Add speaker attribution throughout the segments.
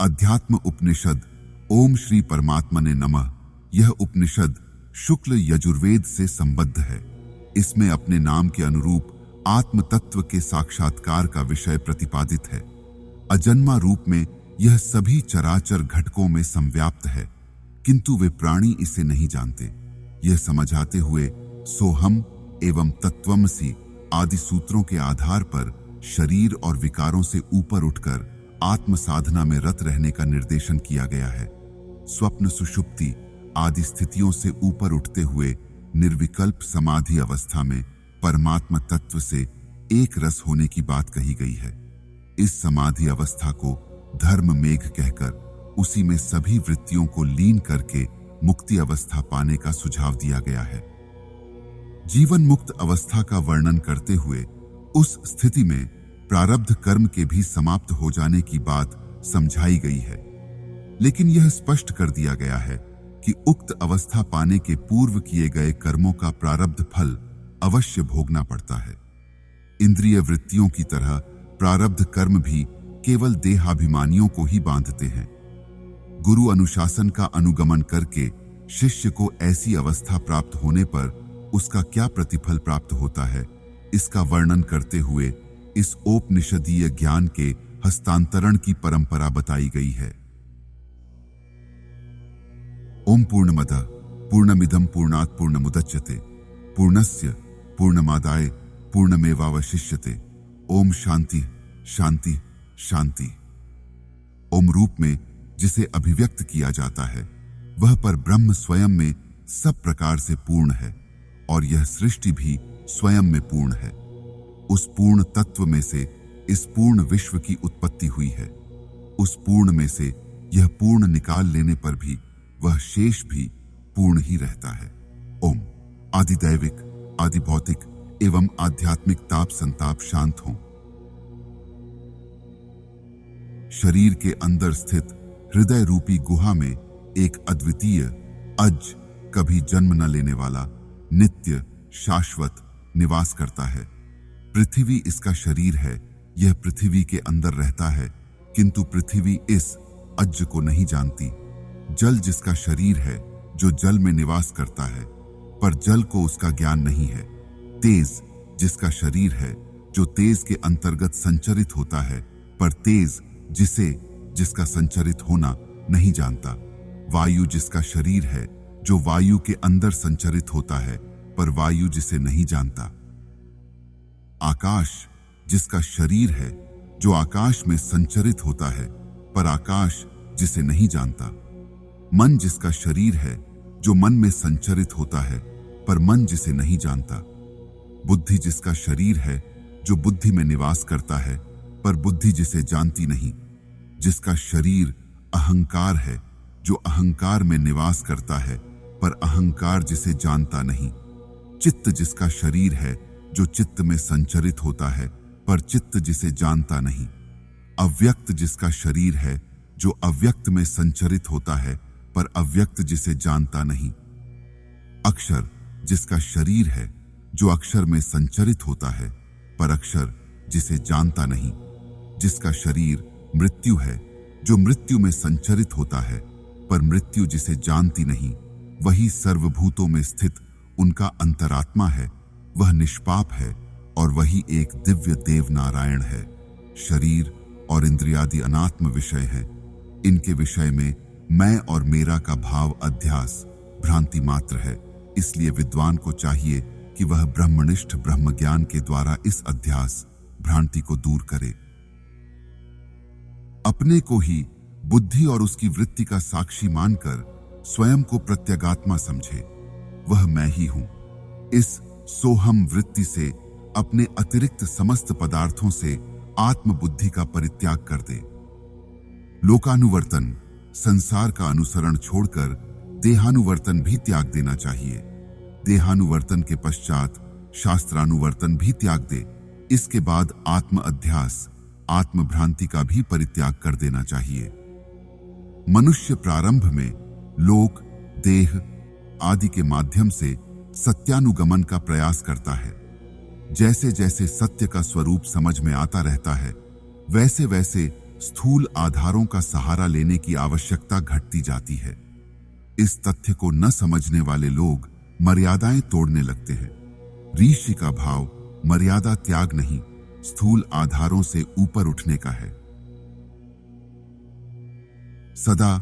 Speaker 1: अध्यात्म उपनिषद ओम श्री परमात्मने नमः। यह उपनिषद शुक्ल यजुर्वेद से संबद्ध है। इसमें अपने नाम के अनुरूप आत्म तत्व के साक्षात्कार का विषय प्रतिपादित है। अजन्मा रूप में यह सभी चराचर घटकों में संव्याप्त है, किंतु वे प्राणी इसे नहीं जानते। यह समझाते हुए सोहम एवं तत्वमसि आदि सूत्रों के आधार पर शरीर और विकारों से ऊपर उठकर आत्म साधना में रत रहने का निर्देशन किया गया है। स्वप्न सुषुप्ति आदि स्थितियों से ऊपर उठते हुए निर्विकल्प समाधि अवस्था में परमात्मा तत्व से एक रस होने की बात कही गई है। इस समाधि अवस्था को धर्म मेघ कहकर उसी में सभी वृत्तियों को लीन करके मुक्ति अवस्था पाने का सुझाव दिया गया है। जीवन मुक्त अवस्था का वर्णन करते हुए उस स्थिति में प्रारब्ध कर्म के भी समाप्त हो जाने की बात समझाई गई है, लेकिन यह स्पष्ट कर दिया गया है कि उक्त अवस्था पाने के पूर्व किए गए कर्मों का प्रारब्ध फल अवश्य भोगना पड़ता है। इंद्रिय वृत्तियों की तरह प्रारब्ध कर्म भी केवल देहाभिमानियों को ही बांधते हैं। गुरु अनुशासन का अनुगमन करके शिष्य को ऐसी अवस्था प्राप्त होने पर उसका क्या प्रतिफल प्राप्त होता है, इसका वर्णन करते हुए इस उपनिषदीय ज्ञान के हस्तांतरण की परंपरा बताई गई है। ओम पूर्णमदः पूर्णमिदं पूर्णात् पूर्णमुदच्यते पूर्णस्य पूर्णमादाय पूर्णमेवावशिष्यते। ओम शांति शांति शांति। ओम रूप में जिसे अभिव्यक्त किया जाता है वह पर ब्रह्म स्वयं में सब प्रकार से पूर्ण है और यह सृष्टि भी स्वयं में पूर्ण है। उस पूर्ण तत्व में से इस पूर्ण विश्व की उत्पत्ति हुई है। उस पूर्ण में से यह पूर्ण निकाल लेने पर भी वह शेष भी पूर्ण ही रहता है। ओम आदिदैविक आदि भौतिक एवं आध्यात्मिक ताप संताप शांत हों। शरीर के अंदर स्थित हृदय रूपी गुहा में एक अद्वितीय अज कभी जन्म न लेने वाला नित्य शाश्वत निवास करता है। पृथ्वी इसका शरीर है। यह पृथ्वी के अंदर रहता है, किंतु पृथ्वी इस अज को नहीं जानती। जल जिसका शरीर है, जो जल में निवास करता है, पर जल को उसका ज्ञान नहीं है। तेज जिसका शरीर है, जो तेज के अंतर्गत संचरित होता है, पर तेज जिसका संचरित होना नहीं जानता। वायु जिसका शरीर है, जो वायु के अंदर संचरित होता है, पर वायु जिसे नहीं जानता। आकाश जिसका शरीर है, जो आकाश में संचरित होता है, पर आकाश जिसे नहीं जानता। मन जिसका शरीर है, जो मन में संचरित होता है, पर मन जिसे नहीं जानता। बुद्धि जिसका शरीर है, जो बुद्धि में निवास करता है, पर बुद्धि जिसे जानती नहीं। जिसका शरीर अहंकार है, जो अहंकार में निवास करता है, पर अहंकार जिसे जानता नहीं। चित्त जिसका शरीर है, जो चित्त में संचरित होता है, पर चित्त जिसे जानता नहीं। अव्यक्त जिसका शरीर है, जो अव्यक्त में संचरित होता है, पर अव्यक्त जिसे जानता नहीं। अक्षर जिसका शरीर है, जो अक्षर में संचरित होता है, पर अक्षर जिसे जानता नहीं। जिसका शरीर मृत्यु है, जो मृत्यु में संचरित होता है, पर मृत्यु जिसे जानती नहीं। वही सर्वभूतों में स्थित उनका अंतरात्मा है। वह निष्पाप है और वही एक दिव्य देव नारायण है। शरीर और इंद्रियादि अनात्म विषय हैं। इनके विषय में मैं और मेरा का भाव अध्यास भ्रांति मात्र है। इसलिए विद्वान को चाहिए कि वह ब्रह्मनिष्ठ ब्रह्म ज्ञान के द्वारा इस अध्यास भ्रांति को दूर करे। अपने को ही बुद्धि और उसकी वृत्ति का साक्षी मानकर स्वयं को प्रत्यगात्मा समझे। वह मैं ही हूं। इस सोहम वृत्ति से अपने अतिरिक्त समस्त पदार्थों से आत्म बुद्धि का परित्याग कर दे। लोकानुवर्तन संसार का अनुसरण छोड़कर देहानुवर्तन भी त्याग देना चाहिए। देहानुवर्तन के पश्चात शास्त्रानुवर्तन भी त्याग दे। इसके बाद आत्म अध्यास आत्म भ्रांति का भी परित्याग कर देना चाहिए। मनुष्य प्रारंभ में लोक देह आदि के माध्यम से सत्यानुगमन का प्रयास करता है। जैसे जैसे सत्य का स्वरूप समझ में आता रहता है, वैसे वैसे स्थूल आधारों का सहारा लेने की आवश्यकता घटती जाती है। इस तथ्य को न समझने वाले लोग मर्यादाएं तोड़ने लगते हैं। ऋषि का भाव मर्यादा त्याग नहीं, स्थूल आधारों से ऊपर उठने का है। सदा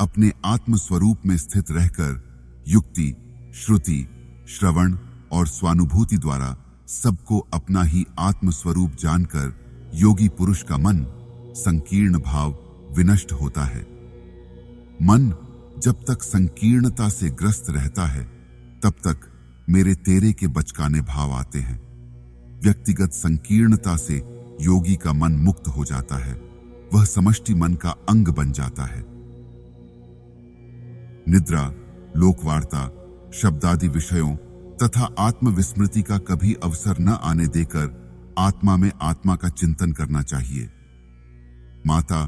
Speaker 1: अपने आत्म स्वरूप में स्थित रहकर युक्ति, श्रुति, श्रवण और स्वानुभूति द्वारा सबको अपना ही आत्म स्वरूप जानकर योगी पुरुष का मन संकीर्ण भाव विनष्ट होता है। मन जब तक संकीर्णता से ग्रस्त रहता है तब तक मेरे तेरे के बचकाने भाव आते हैं। व्यक्तिगत संकीर्णता से योगी का मन मुक्त हो जाता है, वह समष्टि मन का अंग बन जाता है। निद्रा, लोकवार्ता, शब्दादि विषयों तथा आत्मविस्मृति का कभी अवसर न आने देकर आत्मा में आत्मा का चिंतन करना चाहिए। माता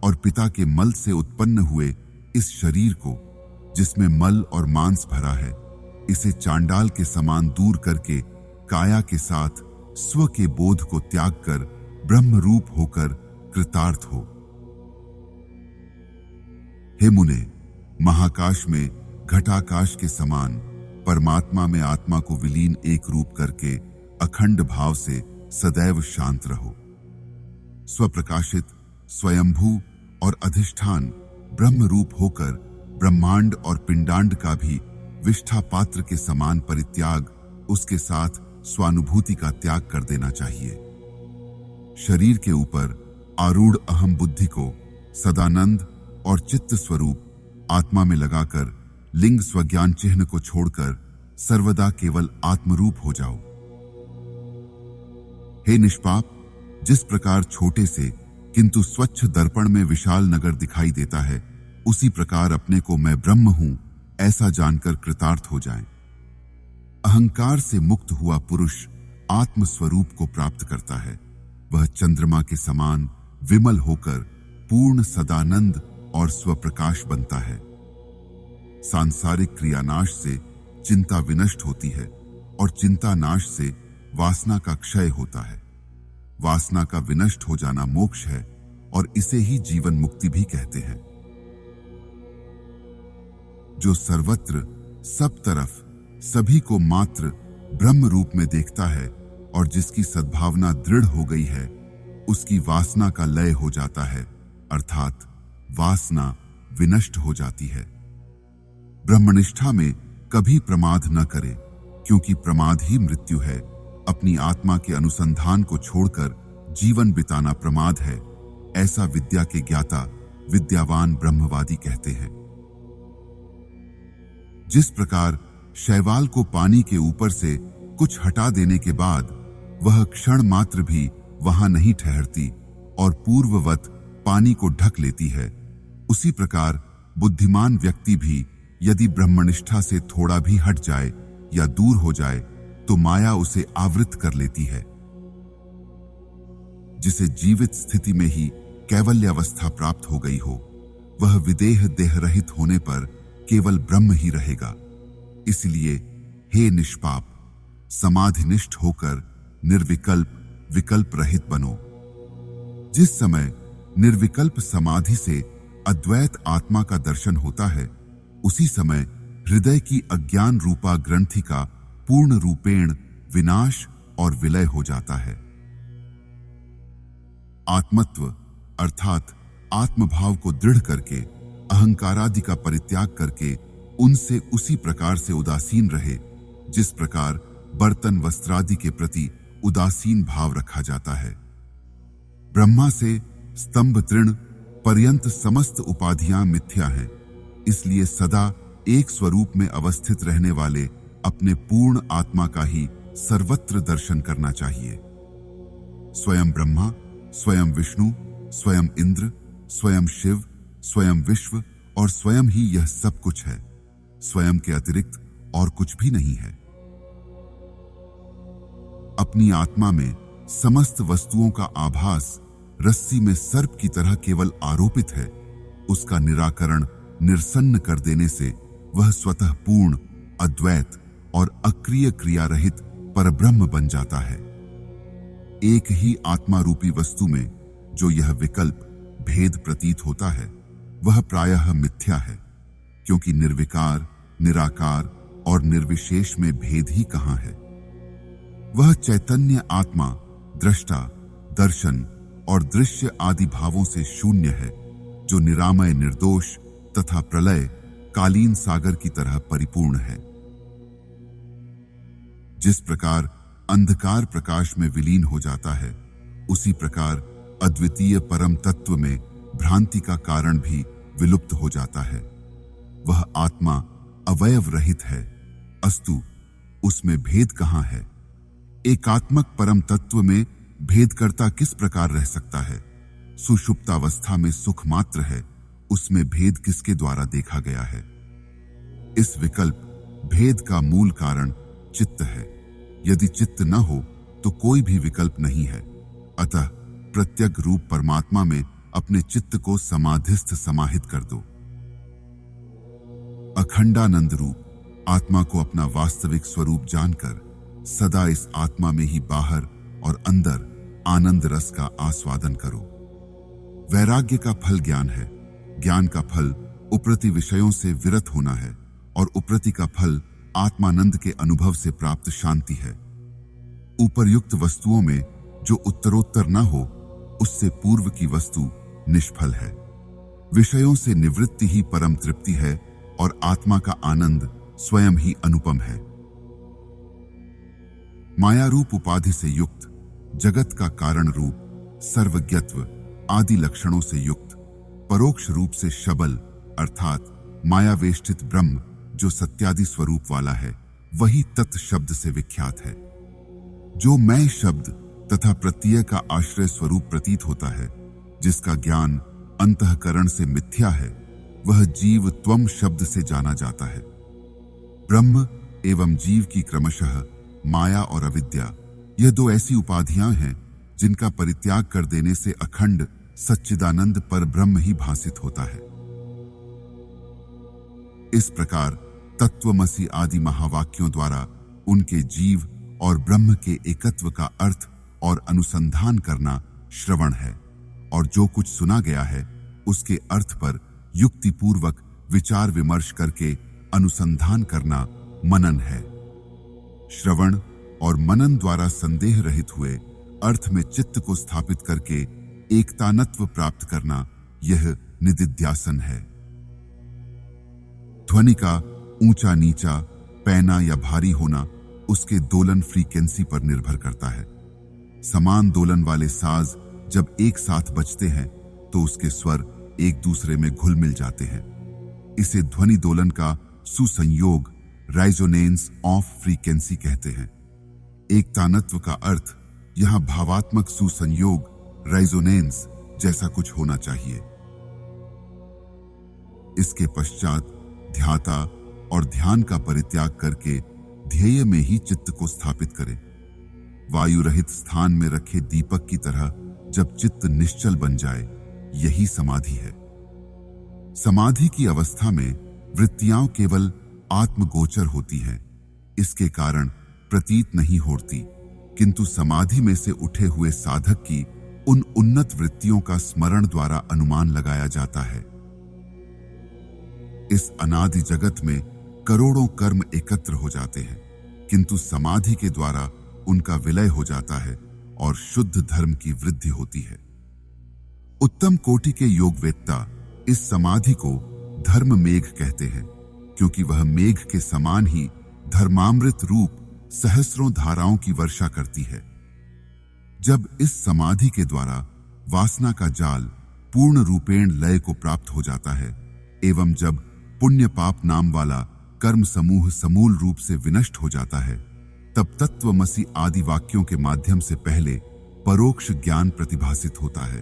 Speaker 1: और पिता के मल से उत्पन्न हुए इस शरीर को, जिसमें मल और मांस भरा है, इसे चांडाल के समान दूर करके काया के साथ स्व के बोध को त्याग कर ब्रह्म रूप होकर कृतार्थ हो। हे मुने, महाकाश में घटाकाश के समान परमात्मा में आत्मा को विलीन एक रूप करके अखंड भाव से सदैव शांत रहो। स्वप्रकाशित, स्वयंभू और अधिष्ठान ब्रह्म रूप होकर ब्रह्मांड और पिंडांड का भी विष्ठा पात्र के समान परित्याग, उसके साथ स्वानुभूति का त्याग कर देना चाहिए। शरीर के ऊपर आरूढ़ अहम बुद्धि को सदानंद और चित्त स्वरूप आत्मा में लगाकर लिंग स्वज्ञान चिन्ह को छोड़कर सर्वदा केवल आत्मरूप हो जाओ। हे निष्पाप, जिस प्रकार छोटे से किंतु स्वच्छ दर्पण में विशाल नगर दिखाई देता है, उसी प्रकार अपने को मैं ब्रह्म हूं ऐसा जानकर कृतार्थ हो जाएं। अहंकार से मुक्त हुआ पुरुष आत्म स्वरूप को प्राप्त करता है। वह चंद्रमा के समान विमल होकर पूर्ण सदानंद और स्वप्रकाश बनता है। सांसारिक क्रियानाश से चिंता विनष्ट होती है और चिंता नाश से वासना का क्षय होता है। वासना का विनष्ट हो जाना मोक्ष है और इसे ही जीवन मुक्ति भी कहते हैं। जो सर्वत्र, सब तरफ, सभी को मात्र ब्रह्म रूप में देखता है और जिसकी सद्भावना दृढ़ हो गई है, उसकी वासना का लय हो जाता है, अर्थात वासना विनष्ट हो जाती है। ब्रह्मनिष्ठा में कभी प्रमाद न करे, क्योंकि प्रमाद ही मृत्यु है। अपनी आत्मा के अनुसंधान को छोड़कर जीवन बिताना प्रमाद है, ऐसा विद्या के ज्ञाता विद्यावान ब्रह्मवादी कहते हैं। जिस प्रकार शैवाल को पानी के ऊपर से कुछ हटा देने के बाद वह क्षण मात्र भी वहां नहीं ठहरती और पूर्ववत पानी को ढक लेती है, उसी प्रकार बुद्धिमान व्यक्ति भी यदि ब्रह्मनिष्ठा से थोड़ा भी हट जाए या दूर हो जाए तो माया उसे आवृत कर लेती है। जिसे जीवित स्थिति में ही कैवल्यावस्था प्राप्त हो गई हो, वह विदेह देहरहित होने पर केवल ब्रह्म ही रहेगा। इसलिए हे निष्पाप, समाधिनिष्ठ होकर निर्विकल्प विकल्प रहित बनो। जिस समय निर्विकल्प समाधि से अद्वैत आत्मा का दर्शन होता है, उसी समय हृदय की अज्ञान रूपा ग्रंथि का पूर्ण रूपेण विनाश और विलय हो जाता है। आत्मत्व अर्थात आत्मभाव को दृढ़ करके अहंकारादि का परित्याग करके उनसे उसी प्रकार से उदासीन रहे जिस प्रकार बर्तन वस्त्रादि के प्रति उदासीन भाव रखा जाता है। ब्रह्मा से स्तंभ तृण पर्यंत समस्त उपाधियां मिथ्या हैं, इसलिए सदा एक स्वरूप में अवस्थित रहने वाले अपने पूर्ण आत्मा का ही सर्वत्र दर्शन करना चाहिए। स्वयं ब्रह्मा, स्वयं विष्णु, स्वयं इंद्र, स्वयं शिव, स्वयं विश्व और स्वयं ही यह सब कुछ है। स्वयं के अतिरिक्त और कुछ भी नहीं है। अपनी आत्मा में समस्त वस्तुओं का आभास रस्सी में सर्प की तरह केवल आरोपित है। उसका निराकरण निरसन्न कर देने से वह स्वतः पूर्ण, अद्वैत और अक्रिय क्रिया रहित परब्रह्म बन जाता है। एक ही आत्मा रूपी वस्तु में जो यह विकल्प, भेद प्रतीत होता है वह प्रायः मिथ्या है, क्योंकि निर्विकार, निराकार और निर्विशेष में भेद ही कहाँ है। वह चैतन्य आत्मा दृष्टा, दर्शन और दृश्य आदि भावों से शून्य है, जो निरामय, निर्दोष तथा प्रलय कालीन सागर की तरह परिपूर्ण है। जिस प्रकार अंधकार प्रकाश में विलीन हो जाता है, उसी प्रकार अद्वितीय परम तत्व में भ्रांति का कारण भी विलुप्त हो जाता है। वह आत्मा अवयव रहित है, अस्तु उसमें भेद कहाँ है। एकात्मक परम तत्व में भेदकर्ता किस प्रकार रह सकता है। सुषुप्तावस्था में सुख मात्र है, उसमें भेद किसके द्वारा देखा गया है। इस विकल्प भेद का मूल कारण चित्त है। यदि चित्त न हो तो कोई भी विकल्प नहीं है। अतः प्रत्यग रूप परमात्मा में अपने चित्त को समाधिस्थ समाहित कर दो। अखंडानंद रूप आत्मा को अपना वास्तविक स्वरूप जानकर सदा इस आत्मा में ही बाहर और अंदर आनंद रस का आस्वादन करो। वैराग्य का फल ज्ञान है, ज्ञान का फल उपरति विषयों से विरत होना है और उपरति का फल आत्मानंद के अनुभव से प्राप्त शांति है। उपर्युक्त वस्तुओं में जो उत्तरोत्तर न हो, उससे पूर्व की वस्तु निष्फल है। विषयों से निवृत्ति ही परम तृप्ति है और आत्मा का आनंद स्वयं ही अनुपम है। माया रूप उपाधि से युक्त, जगत का कारण रूप, सर्वज्ञत्व आदि लक्षणों से युक्त, परोक्ष रूप से शबल अर्थात मायावेष्टित ब्रह्म जो सत्यादि स्वरूप वाला है, वही तत् शब्द से विख्यात है। जो मैं शब्द तथा प्रत्यय का आश्रय स्वरूप प्रतीत होता है, जिसका ज्ञान अंतःकरण से मिथ्या है, वह जीव त्वम शब्द से जाना जाता है। ब्रह्म एवं जीव की क्रमशः माया और अविद्या, यह दो ऐसी उपाधियां हैं जिनका परित्याग कर देने से अखंड सच्चिदानंद पर ब्रह्म ही भासित होता है। इस प्रकार तत्वमसि आदि महावाक्यों द्वारा उनके जीव और ब्रह्म के एकत्व का अर्थ और अनुसंधान करना श्रवण है, और जो कुछ सुना गया है उसके अर्थ पर युक्तिपूर्वक विचार विमर्श करके अनुसंधान करना मनन है। श्रवण और मनन द्वारा संदेह रहित हुए अर्थ में चित्त को स्थापित करके एकतानत्व प्राप्त करना, यह निदिध्यासन है। ध्वनि का ऊंचा नीचा, पैना या भारी होना उसके दोलन फ्रीक्वेंसी पर निर्भर करता है। समान दोलन वाले साज जब एक साथ बजते हैं तो उसके स्वर एक दूसरे में घुल मिल जाते हैं। इसे ध्वनि दोलन का सुसंयोग, रेजोनेंस ऑफ फ्रीक्वेंसी कहते हैं। एकतानत्व का अर्थ यहां भावात्मक सुसंयोग, रेजोनेंस जैसा कुछ होना चाहिए। इसके पश्चात ध्याता और ध्यान का परित्याग करके ध्येय में ही चित्त को स्थापित करें। वायु रहित स्थान में रखे दीपक की तरह जब चित्त निश्चल बन जाए, यही समाधि है। समाधि की अवस्था में वृत्तियां केवल आत्मगोचर होती हैं, इसके कारण प्रतीत नहीं होती, किंतु समाधि में से उठे हुए साधक की उन उन्नत वृत्तियों का स्मरण द्वारा अनुमान लगाया जाता है। इस अनादि जगत में करोड़ों कर्म एकत्र हो जाते हैं, किंतु समाधि के द्वारा उनका विलय हो जाता है और शुद्ध धर्म की वृद्धि होती है। उत्तम कोटि के योगवेत्ता इस समाधि को धर्म मेघ कहते हैं, क्योंकि वह मेघ के समान ही धर्मामृत रूप सहस्रों धाराओं की वर्षा करती है। जब इस समाधि के द्वारा वासना का जाल पूर्ण रूपेण लय को प्राप्त हो जाता है एवं जब पुण्य पाप नाम वाला कर्म समूह समूल रूप से विनष्ट हो जाता है, तब तत्वमसि आदि वाक्यों के माध्यम से पहले परोक्ष ज्ञान प्रतिभासित होता है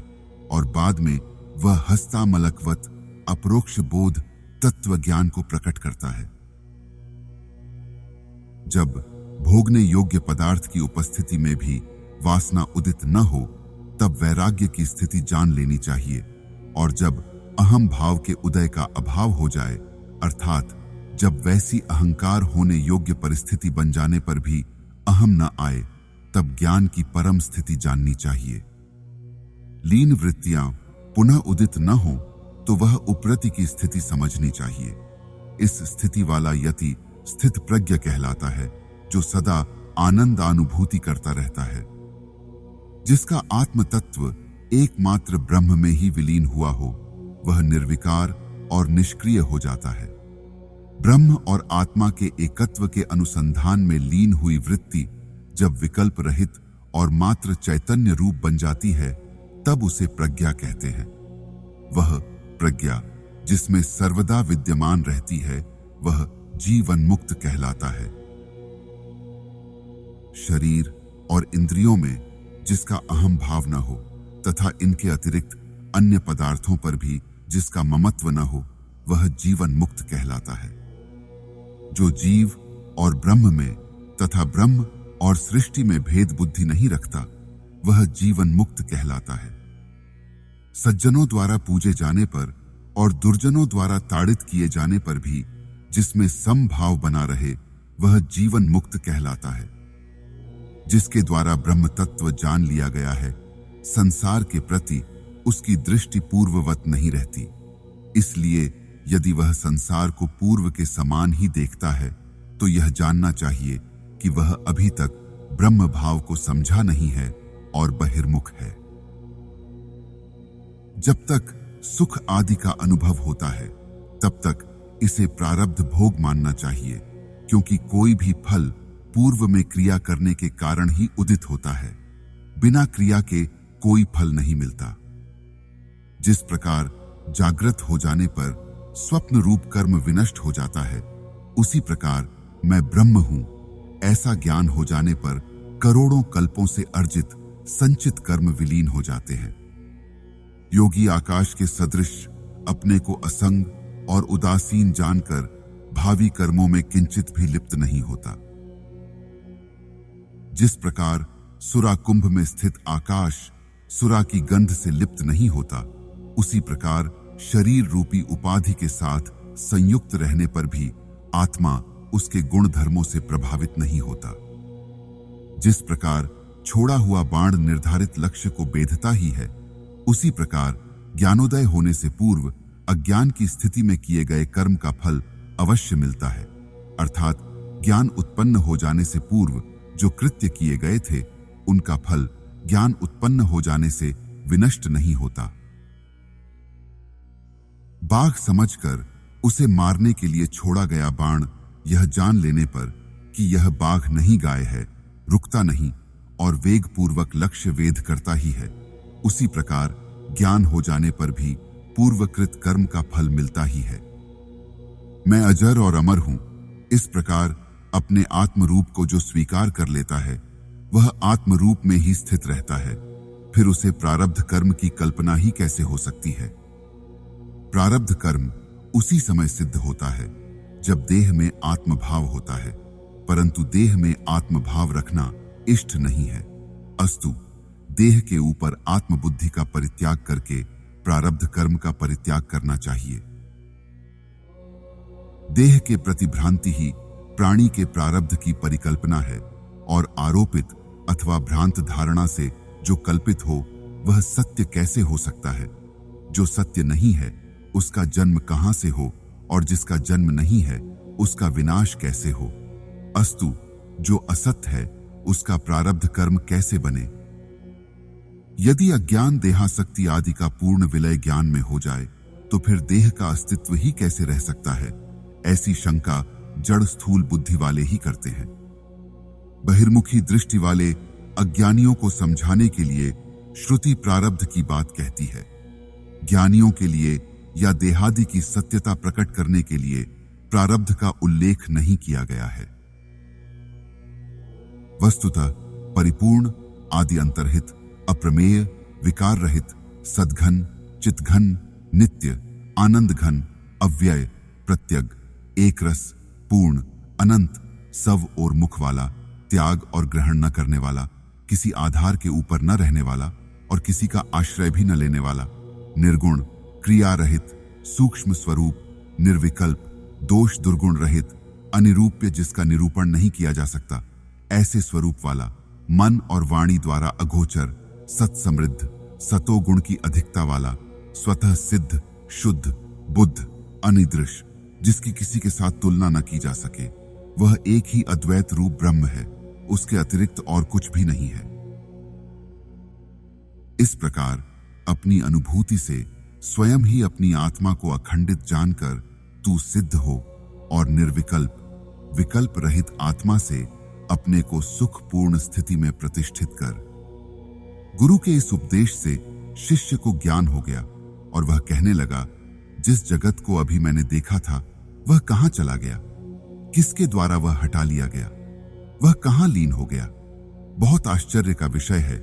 Speaker 1: और बाद में वह हस्तामलकवत अपरोक्ष बोध तत्व ज्ञान को प्रकट करता है। जब भोगने योग्य पदार्थ की उपस्थिति में भी वासना उदित न हो, तब वैराग्य की स्थिति जान लेनी चाहिए, और जब अहम भाव के उदय का अभाव हो जाए, अर्थात जब वैसी अहंकार होने योग्य परिस्थिति बन जाने पर भी अहम न आए, तब ज्ञान की परम स्थिति जाननी चाहिए। लीन वृत्तियां पुनः उदित न हो तो वह उपरति की स्थिति समझनी चाहिए। इस स्थिति वाला यति स्थित प्रज्ञ कहलाता है, जो सदा आनंद अनुभूति करता रहता है। जिसका आत्म तत्व एकमात्र ब्रह्म में ही विलीन हुआ हो, वह निर्विकार और निष्क्रिय हो जाता है। ब्रह्म और आत्मा के एकत्व के अनुसंधान में लीन हुई वृत्ति जब विकल्प रहित और मात्र चैतन्य रूप बन जाती है, तब उसे प्रज्ञा कहते हैं। वह प्रज्ञा जिसमें सर्वदा विद्यमान रहती है, वह जीवन मुक्त कहलाता है। शरीर और इंद्रियों में जिसका अहम भाव न हो तथा इनके अतिरिक्त अन्य पदार्थों पर भी जिसका ममत्व न हो, वह जीवन मुक्त कहलाता है। जो जीव और ब्रह्म में तथा ब्रह्म और सृष्टि में भेद बुद्धि नहीं रखता, वह जीवन मुक्त कहलाता है। सज्जनों द्वारा पूजे जाने पर और दुर्जनों द्वारा ताड़ित किए जाने पर भी जिसमें समभाव बना रहे, वह जीवन मुक्त कहलाता है। जिसके द्वारा ब्रह्म तत्व जान लिया गया है, संसार के प्रति उसकी दृष्टि पूर्ववत नहीं रहती। इसलिए यदि वह संसार को पूर्व के समान ही देखता है, तो यह जानना चाहिए कि वह अभी तक ब्रह्म भाव को समझा नहीं है और बहिर्मुख है। जब तक सुख आदि का अनुभव होता है, तब तक इसे प्रारब्ध भोग मानना चाहिए, क्योंकि कोई भी फल पूर्व में क्रिया करने के कारण ही उदित होता है। बिना क्रिया के कोई फल नहीं मिलता। जिस प्रकार जागृत हो जाने पर स्वप्न रूप कर्म विनष्ट हो जाता है, उसी प्रकार मैं ब्रह्म हूं ऐसा ज्ञान हो जाने पर करोड़ों कल्पों से अर्जित संचित कर्म विलीन हो जाते हैं। योगी आकाश के सदृश अपने को असंग और उदासीन जानकर भावी कर्मों में किंचित भी लिप्त नहीं होता। जिस प्रकार सुरा कुंभ में स्थित आकाश सुरा की गंध से लिप्त नहीं होता, उसी प्रकार शरीर रूपी उपाधि के साथ संयुक्त रहने पर भी आत्मा उसके गुण धर्मों से प्रभावित नहीं होता। जिस प्रकार छोड़ा हुआ बाण निर्धारित लक्ष्य को बेधता ही है, उसी प्रकार ज्ञानोदय होने से पूर्व अज्ञान की स्थिति में किए गए कर्म का फल अवश्य मिलता है। अर्थात ज्ञान उत्पन्न हो जाने से पूर्व जो कृत्य किए गए थे, उनका फल ज्ञान उत्पन्न हो जाने से विनष्ट नहीं होता। बाघ समझकर उसे मारने के लिए छोड़ा गया बाण यह जान लेने पर कि यह बाघ नहीं गाय है, रुकता नहीं और वेग पूर्वक लक्ष्य वेध करता ही है, उसी प्रकार ज्ञान हो जाने पर भी पूर्वकृत कर्म का फल मिलता ही है। मैं अजर और अमर हूं, इस प्रकार अपने आत्म रूप को जो स्वीकार कर लेता है, वह आत्म रूप में ही स्थित रहता है। फिर उसे प्रारब्ध कर्म की कल्पना ही कैसे हो सकती है। प्रारब्ध कर्म उसी समय सिद्ध होता है जब देह में आत्मभाव होता है, परंतु देह में आत्मभाव रखना इष्ट नहीं है। अस्तु, देह के ऊपर आत्मबुद्धि का परित्याग करके प्रारब्ध कर्म का परित्याग करना चाहिए। देह के प्रति भ्रांति ही प्राणी के प्रारब्ध की परिकल्पना है, और आरोपित अथवा भ्रांत धारणा से जो कल्पित हो, वह सत्य कैसे हो सकता है। जो सत्य नहीं है, उसका जन्म कहां से हो, और जिसका जन्म नहीं है, उसका विनाश कैसे हो। अस्तु, जो असत्य है, उसका प्रारब्ध कर्म कैसे बने। यदि अज्ञान देहासक्ति आदि का पूर्ण विलय ज्ञान में हो जाए, तो फिर देह का अस्तित्व ही कैसे रह सकता है। ऐसी शंका जड़ स्थूल बुद्धि वाले ही करते हैं। बहिर्मुखी दृष्टि वाले अज्ञानियों को समझाने के लिए श्रुति प्रारब्ध की बात कहती है। ज्ञानियों के लिए या देहादि की सत्यता प्रकट करने के लिए प्रारब्ध का उल्लेख नहीं किया गया है। वस्तुतः परिपूर्ण, आदि अंतरहित, अप्रमेय, विकार रहित, सद्घन, चितघन, नित्य, आनंद घन, अव्यय, प्रत्यग, एक रस, पूर्ण, अनंत, सव और मुख वाला, त्याग और ग्रहण न करने वाला, किसी आधार के ऊपर न रहने वाला और किसी का आश्रय भी न लेने वाला, निर्गुण, क्रिया रहित, सूक्ष्म स्वरूप, निर्विकल्प, दोष दुर्गुण रहित, अनिरूप्य जिसका निरूपण नहीं किया जा सकता, ऐसे स्वरूप वाला, मन और वाणी द्वारा अगोचर, सत समृद्ध, सतो गुण की अधिकता वाला, स्वतः सिद्ध, शुद्ध, बुद्ध, अनिदृश, जिसकी किसी के साथ तुलना न की जा सके। वह एक ही अद्वैत रूप ब्रह्म है, उसके अतिरिक्त और कुछ भी नहीं है। इस प्रकार अपनी अनुभूति से स्वयं ही अपनी आत्मा को अखंडित जानकर तू सिद्ध हो और निर्विकल्प, विकल्प रहित आत्मा से अपने को सुखपूर्ण स्थिति में प्रतिष्ठित कर। गुरु के इस उपदेश से शिष्य को ज्ञान हो गया और वह कहने लगा, जिस जगत को अभी मैंने देखा था वह कहां चला गया? किसके द्वारा वह हटा लिया गया? वह कहां लीन हो गया? बहुत आश्चर्य का विषय है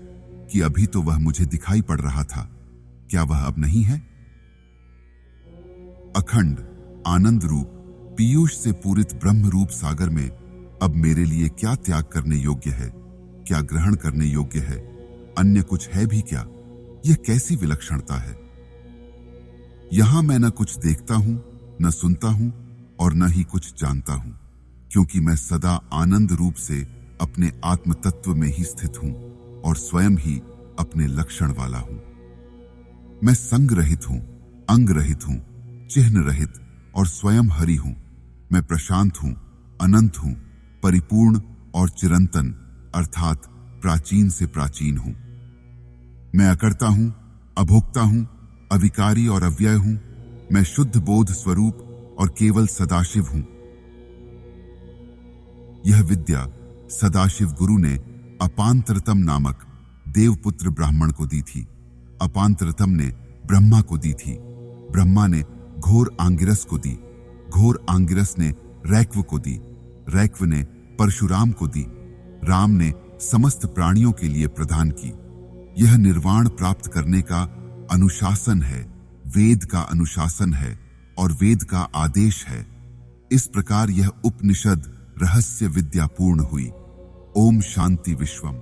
Speaker 1: कि अभी तो वह मुझे दिखाई पड़ रहा था, क्या वह अब नहीं है? अखंड आनंद रूप पीयूष से पूरित ब्रह्म रूप सागर में अब मेरे लिए क्या त्याग करने योग्य है, क्या ग्रहण करने योग्य है? अन्य कुछ है भी क्या? यह कैसी विलक्षणता है! यहां मैं न कुछ देखता हूं, न सुनता हूं और न ही कुछ जानता हूं, क्योंकि मैं सदा आनंद रूप से अपने आत्म तत्व में ही स्थित हूं और स्वयं ही अपने लक्षण वाला हूं। मैं संग रहित हूं, अंग रहित हूं, चिन्ह रहित और स्वयं हरि हूं। मैं प्रशांत हूं, अनंत हूं, परिपूर्ण और चिरंतन अर्थात प्राचीन से प्राचीन हूं। मैं अकर्ता हूं, अभोक्ता हूं, अविकारी और अव्यय हूं। मैं शुद्ध बोध स्वरूप और केवल सदाशिव हूं। यह विद्या सदाशिव गुरु ने अपांतरतम नामक देवपुत्र ब्राह्मण को दी थी। अपांतरतम ने ब्रह्मा को दी थी। ब्रह्मा ने घोर आंगिरस को दी। घोर आंगिरस ने रैक्व को दी। रैक्व ने परशुराम को दी। राम ने समस्त प्राणियों के लिए प्रदान की। यह निर्वाण प्राप्त करने का अनुशासन है, वेद का अनुशासन है और वेद का आदेश है। इस प्रकार यह उपनिषद रहस्य विद्या पूर्ण हुई। ओम शांति विश्वम।